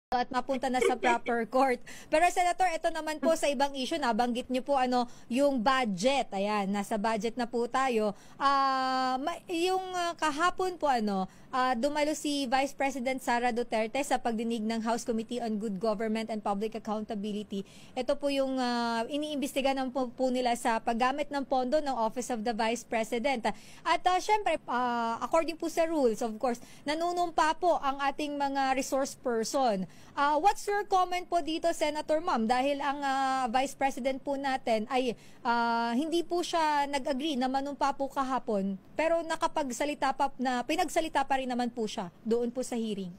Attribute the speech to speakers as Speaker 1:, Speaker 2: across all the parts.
Speaker 1: at mapunta na sa proper court. Pero Senator, ito naman po sa ibang issue, nabanggit niyo po yung budget. Ayan, nasa budget na po tayo. Kahapon po dumalo si Vice President Sara Duterte sa pagdinig ng House Committee on Good Government and Public Accountability. Ito po yung iniimbestiga ng po nila sa paggamit ng pondo ng Office of the Vice President. At syempre, according po sa rules, of course, nanunumpa po ang ating mga resource person. What's your comment po dito, Senator Ma'am? Dahil ang Vice President po natin ay hindi po siya nag-agree na manumpa po kahapon, pero pinagsalita pa rin naman po siya doon po sa hearing.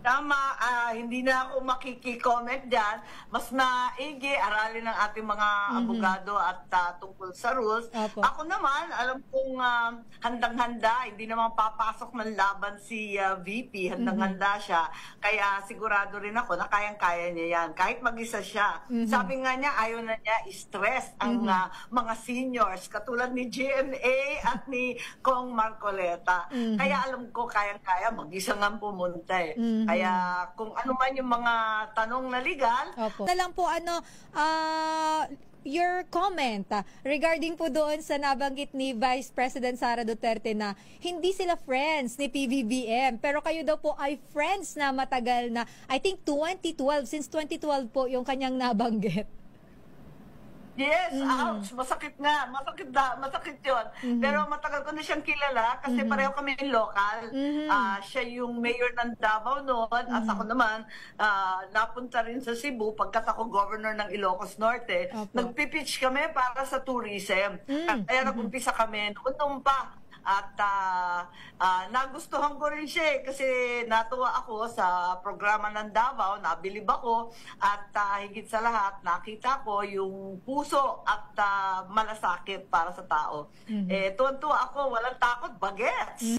Speaker 2: Tama, hindi na ako makiki-comment dyan. Mas maigi aralin ng ating mga abogado at tungkol sa rules.
Speaker 1: Opo.
Speaker 2: Ako naman, alam kong handang-handa, hindi naman papasok ng laban si VP, handang-handa siya. Kaya sigurado rin ako na kayang-kaya niya yan. Kahit mag-isa siya. Sabi nga niya, ayaw na niya i-stress ang mga seniors, katulad ni GMA at ni Kong Marcoleta. Kaya alam ko kayang-kaya, mag-isa nga pumunta eh. Kaya kung ano man yung mga tanong na legal.
Speaker 1: Opo. Na lang po your comment regarding po doon sa nabanggit ni Vice President Sara Duterte na hindi sila friends ni PBBM, pero kayo daw po ay friends na matagal na, I think 2012, since 2012 po yung kanyang nabanggit.
Speaker 2: Yes, ouch, masakit nga, masakit yun. Pero matagal ko na siyang kilala kasi pareho kami local. Siya yung mayor ng Davao noon at ako naman napunta rin sa Cebu pagkat ako governor ng Ilocos Norte. Nagpipitch kami para sa tourism. Kaya nag-umpisa kami noon pa. At nagustuhan ko rin siya kasi natuwa ako sa programa ng Davao, nabilib ako at higit sa lahat nakita ko yung puso at malasakit para sa tao. Tuwan-tuwa ako, walang takot, bagets!